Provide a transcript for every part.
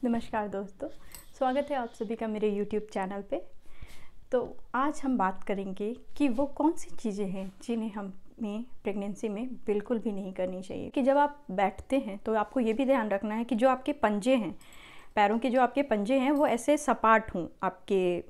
नमस्कार दोस्तों, स्वागत है आप सभी का मेरे YouTube चैनल पे। तो आज हम बात करेंगे कि वो कौन सी चीज़ें हैं जिन्हें हमें प्रेगनेंसी में बिल्कुल भी नहीं करनी चाहिए। कि जब आप बैठते हैं तो आपको ये भी ध्यान रखना है कि जो आपके पंजे हैं, पैरों के जो आपके पंजे हैं वो ऐसे सपाट हों आपके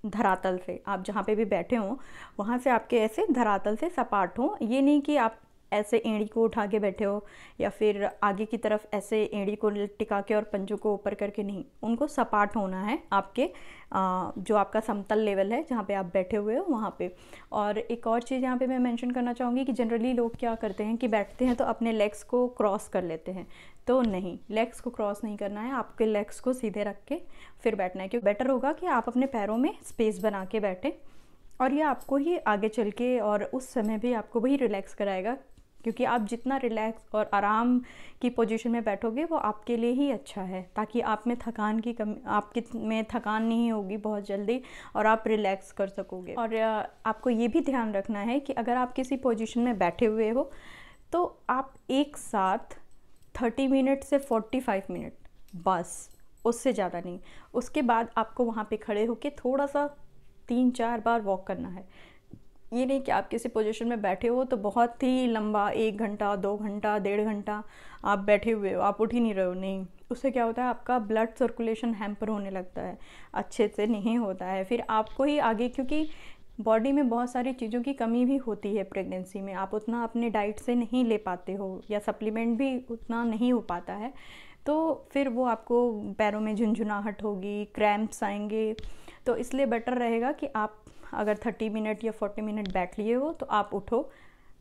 धरातल से। आप जहाँ पे भी बैठे हों वहाँ से आपके ऐसे धरातल से सपाट हों। ये नहीं कि आप ऐसे एड़ी को उठा के बैठे हो या फिर आगे की तरफ ऐसे एड़ी को टिका के और पंजों को ऊपर करके, नहीं, उनको सपाट होना है आपके जो आपका समतल लेवल है जहाँ पे आप बैठे हुए हो वहाँ पे। और एक और चीज़ यहाँ पे मैं मेंशन करना चाहूँगी कि जनरली लोग क्या करते हैं कि बैठते हैं तो अपने लेग्स को क्रॉस कर लेते हैं। तो नहीं, लेग्स को क्रॉस नहीं करना है, आपके लेग्स को सीधे रख के फिर बैठना है। क्योंकि बेटर होगा कि आप अपने पैरों में स्पेस बना के बैठें और ये आपको ही आगे चल के और उस समय भी आपको वही रिलैक्स कराएगा। क्योंकि आप जितना रिलैक्स और आराम की पोजीशन में बैठोगे वो आपके लिए ही अच्छा है, ताकि आप में थकान की कमी, आपके में थकान नहीं होगी बहुत जल्दी और आप रिलैक्स कर सकोगे। और आपको ये भी ध्यान रखना है कि अगर आप किसी पोजीशन में बैठे हुए हो तो आप एक साथ 30 मिनट से 45 मिनट, बस उससे ज़्यादा नहीं। उसके बाद आपको वहाँ पे खड़े होके थोड़ा सा 3-4 बार वॉक करना है। ये नहीं कि आप किसी पोजीशन में बैठे हो तो बहुत ही लंबा 1 घंटा, 2 घंटा, 1.5 घंटा आप बैठे हुए हो, आप उठ ही नहीं रहे हो। नहीं, उससे क्या होता है, आपका ब्लड सर्कुलेशन हैम्पर होने लगता है, अच्छे से नहीं होता है। फिर आपको ही आगे, क्योंकि बॉडी में बहुत सारी चीज़ों की कमी भी होती है प्रेगनेंसी में, आप उतना अपने डाइट से नहीं ले पाते हो या सप्लीमेंट भी उतना नहीं हो पाता है, तो फिर वो आपको पैरों में झुंझुनाहट होगी, क्रैम्प्स आएंगे। तो इसलिए बेटर रहेगा कि आप अगर 30 मिनट या 40 मिनट बैठ लिए हो तो आप उठो,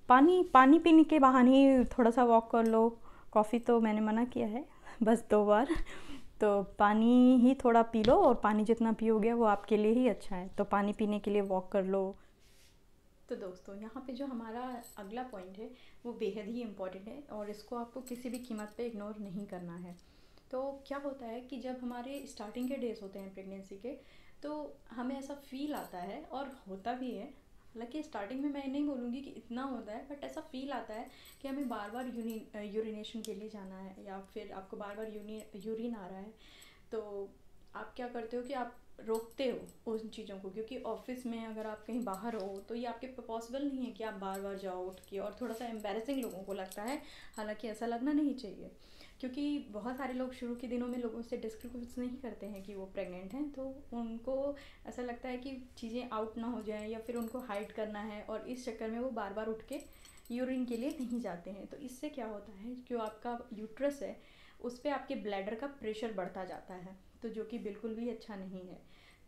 पानी पीने के बहाने ही थोड़ा सा वॉक कर लो। कॉफ़ी तो मैंने मना किया है बस 2 बार, तो पानी ही थोड़ा पी लो और पानी जितना पियोगे वो आपके लिए ही अच्छा है। तो पानी पीने के लिए वॉक कर लो। तो दोस्तों, यहाँ पे जो हमारा अगला पॉइंट है वो बेहद ही इम्पॉर्टेंट है और इसको आपको किसी भी कीमत पे इग्नोर नहीं करना है। तो क्या होता है कि जब हमारे स्टार्टिंग के डेज होते हैं प्रेगनेंसी के, तो हमें ऐसा फील आता है और होता भी है। हालांकि स्टार्टिंग में मैं नहीं बोलूँगी कि इतना होता है, बट ऐसा फील आता है कि हमें बार बार यूरिनेशन के लिए जाना है या फिर आपको बार बार यूरिन आ रहा है। तो आप क्या करते हो कि आप रोकते हो उन चीज़ों को, क्योंकि ऑफिस में अगर आप कहीं बाहर हो तो ये आपके पॉसिबल नहीं है कि आप बार बार जाओ उठ के, और थोड़ा सा एम्बैरेसिंग लोगों को लगता है। हालांकि ऐसा लगना नहीं चाहिए, क्योंकि बहुत सारे लोग शुरू के दिनों में लोगों से डिस्कस नहीं करते हैं कि वो प्रेग्नेंट हैं, तो उनको ऐसा लगता है कि चीज़ें आउट ना हो जाएं या फिर उनको हाइड करना है, और इस चक्कर में वो बार बार उठ के यूरिन के लिए नहीं जाते हैं। तो इससे क्या होता है, जो आपका यूट्रस है उस पर आपके ब्लैडर का प्रेशर बढ़ता जाता है, तो जो कि बिल्कुल भी अच्छा नहीं है।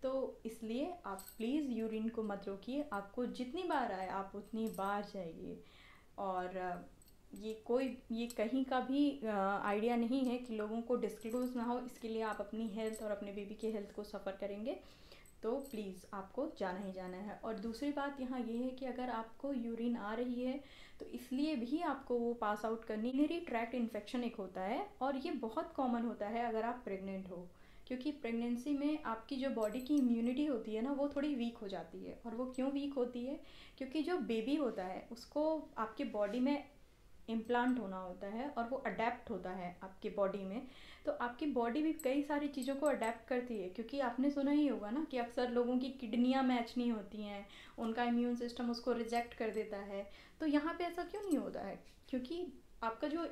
तो इसलिए आप प्लीज़ यूरिन को मत रोकिए, आपको जितनी बार आए आप उतनी बार जाइए। और ये कहीं का भी आइडिया नहीं है कि लोगों को डिस्क्लोज ना हो, इसके लिए आप अपनी हेल्थ और अपने बेबी के हेल्थ को सफ़र करेंगे, तो प्लीज़ आपको जाना ही जाना है। और दूसरी बात यहाँ ये है कि अगर आपको यूरिन आ रही है तो इसलिए भी आपको वो पास आउट करनी, यूरिनरी ट्रैक्ट इन्फेक्शन एक होता है और ये बहुत कॉमन होता है अगर आप प्रेग्नेंट हो। क्योंकि प्रेगनेंसी में आपकी जो बॉडी की इम्यूनिटी होती है ना, वो थोड़ी वीक हो जाती है। और वो क्यों वीक होती है, क्योंकि जो बेबी होता है उसको आपके बॉडी में इम्प्लांट होना होता है और वो अडेप्ट होता है आपके बॉडी में। तो आपकी बॉडी भी कई सारी चीज़ों को अडेप्ट करती है, क्योंकि आपने सुना ही होगा ना कि अक्सर लोगों की किडनियाँ मैच नहीं होती हैं, उनका इम्यून सिस्टम उसको रिजेक्ट कर देता है। तो यहाँ पे ऐसा क्यों नहीं होता है, क्योंकि आपका जो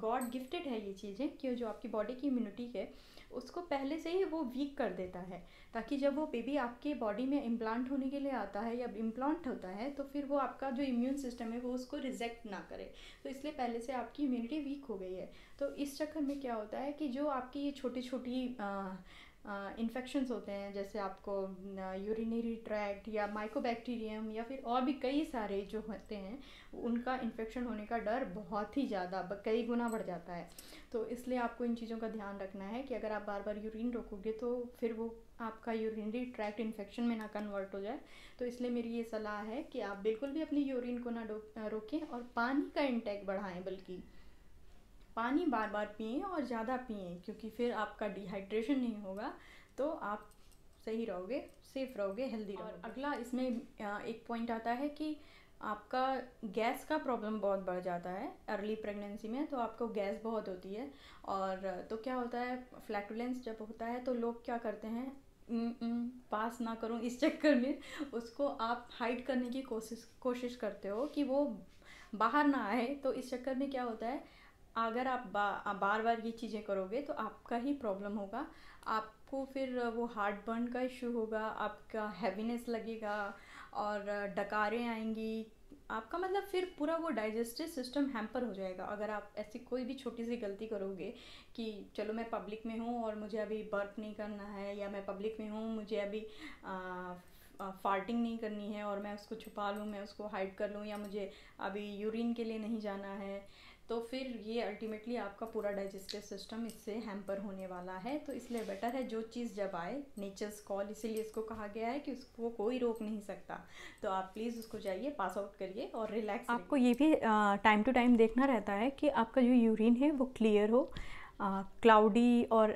गॉड गिफ्टेड है ये चीज़ें, कि जो आपकी बॉडी की इम्यूनिटी है उसको पहले से ही वो वीक कर देता है, ताकि जब वो बेबी आपके बॉडी में इम्प्लांट होने के लिए आता है या इम्प्लांट होता है तो फिर वो आपका जो इम्यून सिस्टम है वो उसको रिजेक्ट ना करे। तो इसलिए पहले से आपकी इम्यूनिटी वीक हो गई है। तो इस चक्कर में क्या होता है कि जो आपकी ये छोटी छोटी इन्फेक्शंस होते हैं, जैसे आपको यूरिनरी ट्रैक्ट या माइकोबैक्टीरियम या फिर और भी कई सारे जो होते हैं, उनका इन्फेक्शन होने का डर बहुत ही ज़्यादा कई गुना बढ़ जाता है। तो इसलिए आपको इन चीज़ों का ध्यान रखना है कि अगर आप बार बार यूरिन रोकोगे तो फिर वो आपका यूरिनरी ट्रैक्ट इन्फेक्शन में ना कन्वर्ट हो जाए। तो इसलिए मेरी ये सलाह है कि आप बिल्कुल भी अपनी यूरिन को ना रोकें और पानी का इंटेक बढ़ाएं, बल्कि पानी बार बार पिएं और ज़्यादा पिएं, क्योंकि फिर आपका डिहाइड्रेशन नहीं होगा, तो आप सही रहोगे, सेफ रहोगे, हेल्दी रहोगे। और अगला इसमें एक पॉइंट आता है कि आपका गैस का प्रॉब्लम बहुत बढ़ जाता है अर्ली प्रेगनेंसी में, तो आपको गैस बहुत होती है। और तो क्या होता है, फ्लैटुलेंस जब होता है तो लोग क्या करते हैं, पास ना करूं इस चक्कर में उसको आप हाइड करने की कोशिश करते हो कि वो बाहर ना आए। तो इस चक्कर में क्या होता है, अगर आप बार बार ये चीज़ें करोगे तो आपका ही प्रॉब्लम होगा। आपको फिर वो हार्ट बर्न का इश्यू होगा, आपका हैवीनेस लगेगा और डकारें आएंगी। आपका मतलब फिर पूरा वो डाइजेस्टिव सिस्टम हैम्पर हो जाएगा अगर आप ऐसी कोई भी छोटी सी गलती करोगे कि चलो मैं पब्लिक में हूँ और मुझे अभी बर्प नहीं करना है, या मैं पब्लिक में हूँ मुझे अभी फार्टिंग नहीं करनी है और मैं उसको छुपा लूँ, मैं उसको हाइड कर लूँ, या मुझे अभी यूरिन के लिए नहीं जाना है, तो फिर ये अल्टीमेटली आपका पूरा डाइजेस्टिव सिस्टम इससे हैम्पर होने वाला है। तो इसलिए बेटर है जो चीज़ जब आए, नेचर्स कॉल इसीलिए इसको कहा गया है कि उसको कोई रोक नहीं सकता। तो आप प्लीज़ उसको जाइए, पास आउट करिए और रिलैक्स। आपको ये भी टाइम टू टाइम देखना रहता है कि आपका जो यूरिन है वो क्लियर हो, क्लाउडी और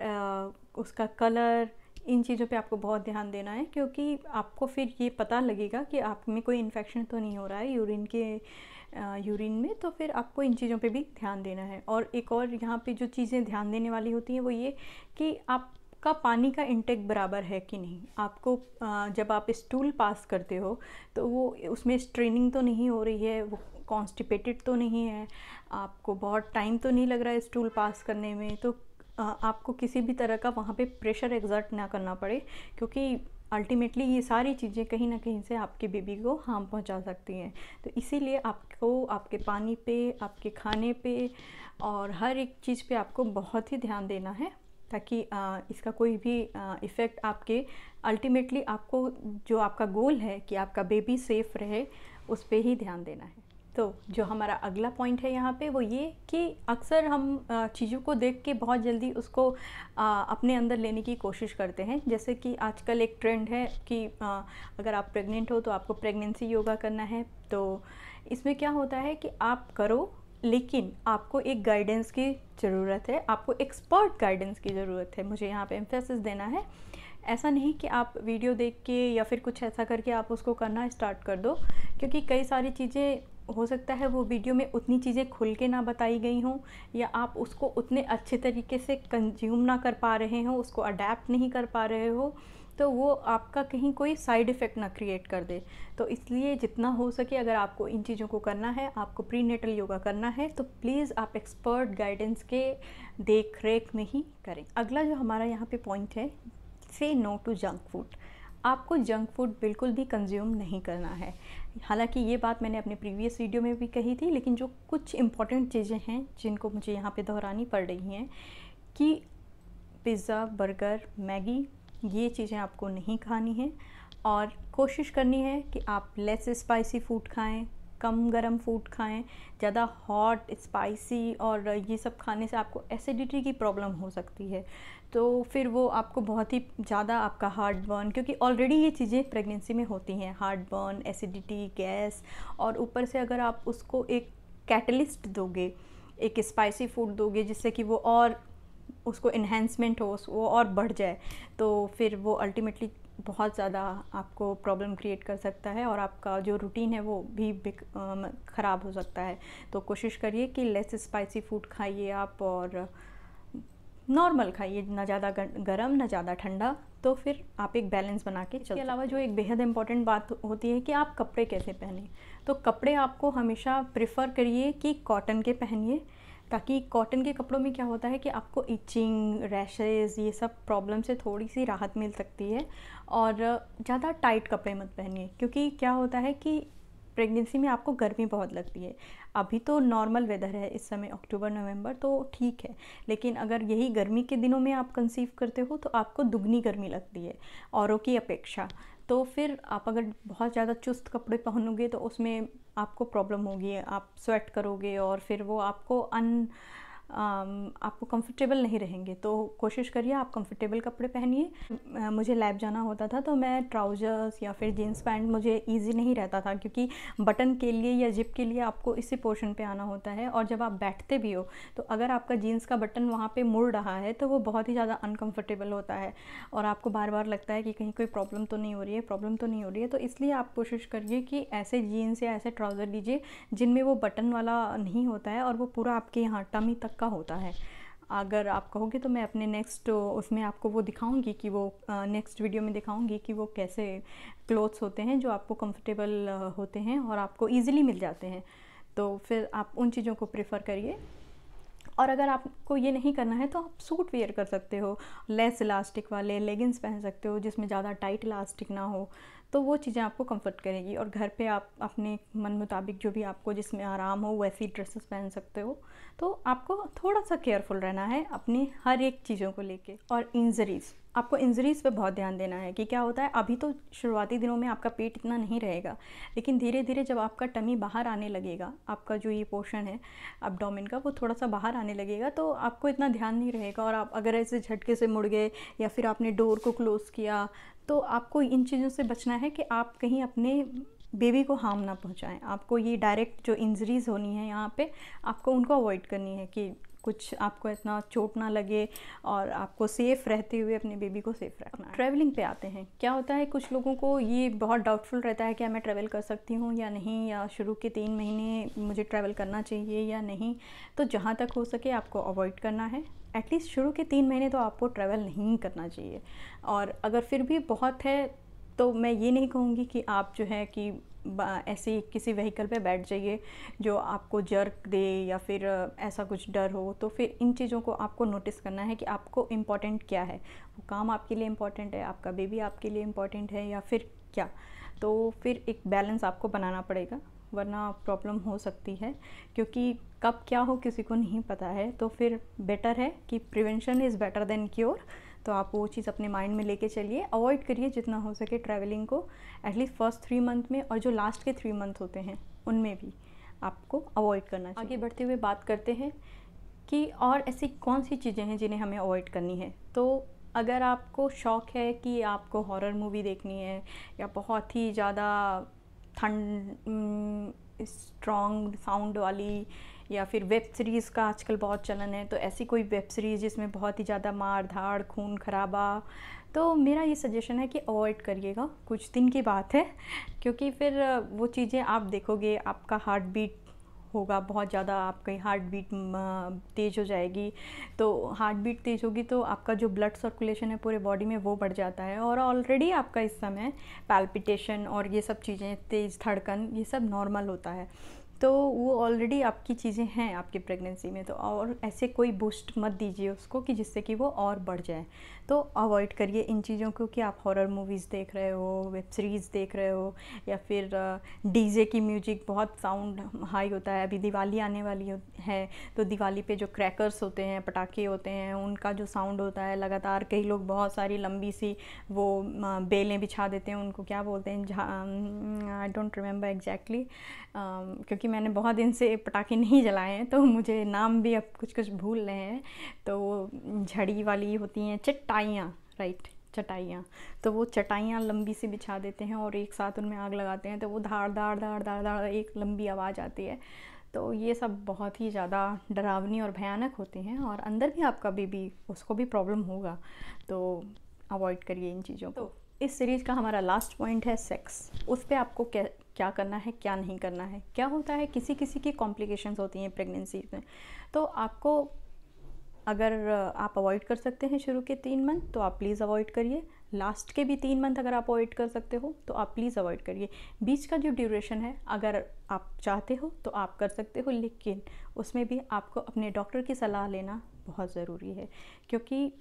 उसका कलर, इन चीज़ों पे आपको बहुत ध्यान देना है, क्योंकि आपको फिर ये पता लगेगा कि आप में कोई इन्फेक्शन तो नहीं हो रहा है यूरिन में। तो फिर आपको इन चीज़ों पे भी ध्यान देना है। और एक और यहाँ पे जो चीज़ें ध्यान देने वाली होती हैं वो ये कि आपका पानी का इंटेक बराबर है कि नहीं। आपको जब आप स्टूल पास करते हो तो वो उसमें स्ट्रेनिंग तो नहीं हो रही है, वो कॉन्स्टिपेटेड तो नहीं है, आपको बहुत टाइम तो नहीं लग रहा है स्टूल पास करने में, तो आपको किसी भी तरह का वहाँ पे प्रेशर एक्सर्ट ना करना पड़े, क्योंकि अल्टीमेटली ये सारी चीज़ें कहीं ना कहीं से आपके बेबी को हार्म पहुंचा सकती हैं। तो इसीलिए आपको आपके पानी पे, आपके खाने पे और हर एक चीज़ पे आपको बहुत ही ध्यान देना है, ताकि इसका कोई भी इफ़ेक्ट आपके, अल्टीमेटली आपको जो आपका गोल है कि आपका बेबी सेफ़ रहे, उस पर ही ध्यान देना है। तो जो हमारा अगला पॉइंट है यहाँ पे वो ये कि अक्सर हम चीज़ों को देख के बहुत जल्दी उसको अपने अंदर लेने की कोशिश करते हैं। जैसे कि आजकल एक ट्रेंड है कि अगर आप प्रेग्नेंट हो तो आपको प्रेगनेंसी योगा करना है। तो इसमें क्या होता है कि आप करो, लेकिन आपको एक गाइडेंस की ज़रूरत है, आपको एक्सपर्ट गाइडेंस की ज़रूरत है। मुझे यहाँ पे एम्फेसिस देना है, ऐसा नहीं कि आप वीडियो देख के या फिर कुछ ऐसा करके आप उसको करना स्टार्ट कर दो, क्योंकि कई सारी चीज़ें हो सकता है वो वीडियो में उतनी चीज़ें खुल के ना बताई गई हों, या आप उसको उतने अच्छे तरीके से कंज्यूम ना कर पा रहे हो, उसको अडेप्ट नहीं कर पा रहे हो, तो वो आपका कहीं कोई साइड इफ़ेक्ट ना क्रिएट कर दे। तो इसलिए जितना हो सके, अगर आपको इन चीज़ों को करना है, आपको प्रीनेटल योगा करना है, तो प्लीज़ आप एक्सपर्ट गाइडेंस के देख रेख में ही करें। अगला जो हमारा यहाँ पे पॉइंट है, से नो टू जंक फूड। आपको जंक फूड बिल्कुल भी कंज्यूम नहीं करना है। हालांकि ये बात मैंने अपने प्रीवियस वीडियो में भी कही थी, लेकिन जो कुछ इम्पॉर्टेंट चीज़ें हैं जिनको मुझे यहाँ पे दोहरानी पड़ रही हैं, कि पिज़्ज़ा, बर्गर, मैगी, ये चीज़ें आपको नहीं खानी है। और कोशिश करनी है कि आप लेस स्पाइसी फूड खाएं, कम गरम फूड खाएं। ज़्यादा हॉट, स्पाइसी और ये सब खाने से आपको एसिडिटी की प्रॉब्लम हो सकती है। तो फिर वो आपको बहुत ही ज़्यादा आपका हार्ट बर्न, क्योंकि ऑलरेडी ये चीज़ें प्रेगनेंसी में होती हैं, हार्ट बर्न, एसिडिटी, गैस, और ऊपर से अगर आप उसको एक कैटलिस्ट दोगे, एक स्पाइसी फूड दोगे जिससे कि वो और उसको इन्हेंसमेंट हो, वो और बढ़ जाए, तो फिर वो अल्टीमेटली बहुत ज़्यादा आपको प्रॉब्लम क्रिएट कर सकता है और आपका जो रूटीन है वो भी ख़राब हो सकता है। तो कोशिश करिए कि लेस स्पाइसी फूड खाइए आप, और नॉर्मल खाइए, ना ज़्यादा गरम ना ज़्यादा ठंडा। तो फिर आप एक बैलेंस बना के चलते। इसके अलावा जो एक बेहद इंपॉर्टेंट बात होती है कि आप कपड़े कैसे पहने। तो कपड़े आपको हमेशा प्रेफर करिए कि कॉटन के पहनिए, ताकि कॉटन के कपड़ों में क्या होता है कि आपको इचिंग, रैशेज़, ये सब प्रॉब्लम से थोड़ी सी राहत मिल सकती है। और ज़्यादा टाइट कपड़े मत पहनिए, क्योंकि क्या होता है कि प्रेगनेंसी में आपको गर्मी बहुत लगती है। अभी तो नॉर्मल वेदर है इस समय, अक्टूबर नवंबर, तो ठीक है, लेकिन अगर यही गर्मी के दिनों में आप कंसीव करते हो तो आपको दुगनी गर्मी लगती है औरों की अपेक्षा। तो फिर आप अगर बहुत ज़्यादा चुस्त कपड़े पहनोगे तो उसमें आपको प्रॉब्लम होगी, आप स्वेट करोगे और फिर वो आपको आपको कंफर्टेबल नहीं रहेंगे। तो कोशिश करिए आप कंफर्टेबल कपड़े पहनिए। मुझे लैब जाना होता था तो मैं ट्राउज़र्स या फिर जीन्स पैंट मुझे ईजी नहीं रहता था, क्योंकि बटन के लिए या जिप के लिए आपको इसी पोर्शन पे आना होता है, और जब आप बैठते भी हो तो अगर आपका जीन्स का बटन वहाँ पे मुड़ रहा है तो वो बहुत ही ज़्यादा अनकंफर्टेबल होता है, और आपको बार बार लगता है कि कहीं कोई प्रॉब्लम तो नहीं हो रही है। तो इसलिए आप कोशिश करिए कि ऐसे जीन्स या ऐसे ट्राउज़र लीजिए जिनमें वो बटन वाला नहीं होता है और वो पूरा आपके यहाँ टमी तक का होता है। अगर आप कहोगे तो मैं अपने नेक्स्ट उसमें आपको वो दिखाऊंगी कि वो नेक्स्ट वीडियो में दिखाऊंगी कि वो कैसे क्लोथ्स होते हैं जो आपको कंफर्टेबल होते हैं और आपको इजीली मिल जाते हैं। तो फिर आप उन चीज़ों को प्रेफर करिए। और अगर आपको ये नहीं करना है तो आप सूट वेयर कर सकते हो, लेस इलास्टिक वाले लेगिंग्स पहन सकते हो जिसमें ज़्यादा टाइट इलास्टिक ना हो, तो वो चीज़ें आपको कंफर्ट करेगी। और घर पे आप अपने मन मुताबिक जो भी आपको जिसमें आराम हो वैसी ड्रेसेस पहन सकते हो। तो आपको थोड़ा सा केयरफुल रहना है अपनी हर एक चीज़ों को लेके। और इंजरीज़, आपको इंजरीज़ पे बहुत ध्यान देना है कि क्या होता है, अभी तो शुरुआती दिनों में आपका पेट इतना नहीं रहेगा, लेकिन धीरे धीरे जब आपका टमी बाहर आने लगेगा, आपका जो ये पोर्शन है एब्डोमेन का वो थोड़ा सा बाहर आने लगेगा, तो आपको इतना ध्यान नहीं रहेगा। और आप अगर ऐसे झटके से मुड़ गए या फिर आपने डोर को क्लोज़ किया, तो आपको इन चीज़ों से बचना है कि आप कहीं अपने बेबी को हार्म ना पहुंचाएं। आपको ये डायरेक्ट जो इंजरीज़ होनी है यहाँ पे, आपको उनको अवॉइड करनी है कि कुछ आपको इतना चोट ना लगे, और आपको सेफ़ रहते हुए अपने बेबी को सेफ़ रखना है। ट्रैवलिंग पे आते हैं, क्या होता है कुछ लोगों को ये बहुत डाउटफुल रहता है कि मैं ट्रैवल कर सकती हूँ या नहीं, या शुरू के 3 महीने मुझे ट्रैवल करना चाहिए या नहीं। तो जहाँ तक हो सके आपको अवॉइड करना है। एटलीस्ट शुरू के 3 महीने तो आपको ट्रैवल नहीं करना चाहिए। और अगर फिर भी बहुत है तो मैं ये नहीं कहूँगी कि आप जो है कि ऐसे किसी व्हीकल पे बैठ जाइए जो आपको जर्क दे या फिर ऐसा कुछ डर हो। तो फिर इन चीज़ों को आपको नोटिस करना है कि आपको इम्पॉर्टेंट क्या है, वो काम आपके लिए इम्पॉर्टेंट है, आपका बेबी आपके लिए इम्पॉर्टेंट है, या फिर क्या। तो फिर एक बैलेंस आपको बनाना पड़ेगा, वरना प्रॉब्लम हो सकती है, क्योंकि कब क्या हो किसी को नहीं पता है। तो फिर बेटर है कि prevention is better than cure. तो आप वो चीज़ अपने माइंड में लेके चलिए। अवॉइड करिए जितना हो सके ट्रैवलिंग को, एटलीस्ट फर्स्ट 3 मंथ में, और जो लास्ट के 3 मंथ होते हैं उनमें भी आपको अवॉइड करना चाहिए। आगे बढ़ते हुए बात करते हैं कि और ऐसी कौन सी चीज़ें हैं जिन्हें हमें अवॉइड करनी है। तो अगर आपको शौक़ है कि आपको हॉरर मूवी देखनी है, या बहुत ही ज़्यादा स्ट्रॉन्ग साउंड वाली, या फिर वेब सीरीज़ का आजकल बहुत चलन है, तो ऐसी कोई वेब सीरीज़ जिसमें बहुत ही ज़्यादा मार धाड़ खून खराबा, तो मेरा ये सजेशन है कि अवॉइड करिएगा। कुछ दिन की बात है, क्योंकि फिर वो चीज़ें आप देखोगे, आपका हार्ट बीट होगा बहुत ज़्यादा, आपकी हार्ट बीट तेज़ हो जाएगी। तो हार्ट बीट तेज़ होगी तो आपका जो ब्लड सर्कुलेशन है पूरे बॉडी में वो बढ़ जाता है, और ऑलरेडी आपका इस समय पैल्पिटेशन और ये सब चीज़ें, तेज़ धड़कन, ये सब नॉर्मल होता है। तो वो ऑलरेडी आपकी चीज़ें हैं आपकी प्रेगनेंसी में, तो और ऐसे कोई बूस्ट मत दीजिए उसको कि जिससे कि वो और बढ़ जाए। तो अवॉइड करिए इन चीज़ों को कि आप हॉरर मूवीज़ देख रहे हो, वेब सीरीज़ देख रहे हो, या फिर डीजे की म्यूजिक बहुत साउंड हाई होता है। अभी दिवाली आने वाली है, तो दिवाली पे जो क्रैकर्स होते हैं, पटाखे होते हैं, उनका जो साउंड होता है लगातार, कई लोग बहुत सारी लंबी सी वो बेलें बिछा देते हैं, उनको क्या बोलते हैं, आई डोंट रिमेंबर एग्जैक्टली, क्योंकि मैंने बहुत दिन से पटाखे नहीं जलाए हैं तो मुझे नाम भी अब कुछ कुछ भूल रहे हैं। तो वो झड़ी वाली होती हैं चटाइयाँ, राइट, चटाइयाँ, तो वो चटाइयाँ लंबी सी बिछा देते हैं और एक साथ उनमें आग लगाते हैं, तो वो धाड़ धाड़ धाड़ धाड़ धाड़ एक लंबी आवाज़ आती है। तो ये सब बहुत ही ज़्यादा डरावनी और भयानक होते हैं, और अंदर भी आपका बेबी, उसको भी प्रॉब्लम होगा। तो अवॉइड करिए इन चीज़ों को। इस सीरीज़ का हमारा लास्ट पॉइंट है सेक्स। उस पर आपको क्या करना है, क्या नहीं करना है। क्या होता है, किसी किसी की कॉम्प्लिकेशंस होती हैं प्रेगनेंसी में, तो आपको अगर आप अवॉइड कर सकते हैं शुरू के 3 मंथ तो आप प्लीज़ अवॉइड करिए। लास्ट के भी 3 मंथ अगर आप अवॉइड कर सकते हो तो आप प्लीज़ अवॉइड करिए। बीच का जो ड्यूरेशन है अगर आप चाहते हो तो आप कर सकते हो, लेकिन उसमें भी आपको अपने डॉक्टर की सलाह लेना बहुत ज़रूरी है, क्योंकि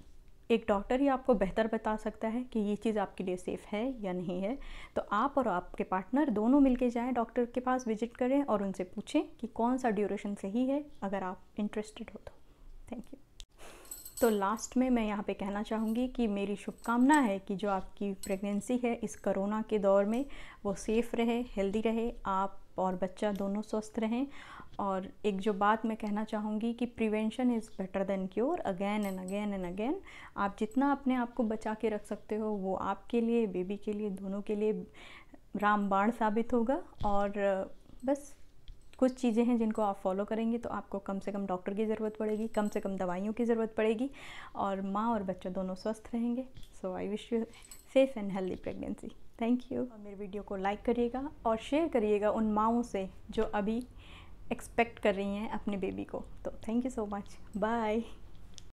एक डॉक्टर ही आपको बेहतर बता सकता है कि ये चीज़ आपके लिए सेफ़ है या नहीं है। तो आप और आपके पार्टनर दोनों मिलके जाएं डॉक्टर के पास, विजिट करें और उनसे पूछें कि कौन सा ड्यूरेशन सही है, अगर आप इंटरेस्टेड हो तो। Thank you. तो लास्ट में मैं यहाँ पे कहना चाहूँगी कि मेरी शुभकामना है कि जो आपकी प्रेगनेंसी है इस कोरोना के दौर में वो सेफ़ रहे, हेल्दी रहे, आप और बच्चा दोनों स्वस्थ रहें। और एक जो बात मैं कहना चाहूँगी कि prevention is better than cure, again and again and again. आप जितना अपने आप को बचा के रख सकते हो वो आपके लिए, बेबी के लिए, दोनों के लिए रामबाण साबित होगा। और बस कुछ चीज़ें हैं जिनको आप फॉलो करेंगे तो आपको कम से कम डॉक्टर की ज़रूरत पड़ेगी, कम से कम दवाइयों की ज़रूरत पड़ेगी, और माँ और बच्चा दोनों स्वस्थ रहेंगे। So I wish you safe and healthy pregnancy. Thank you. और मेरे वीडियो को लाइक करिएगा और शेयर करिएगा उन माँओं से जो अभी एक्सपेक्ट कर रही हैं अपने बेबी को। तो thank you so much, bye.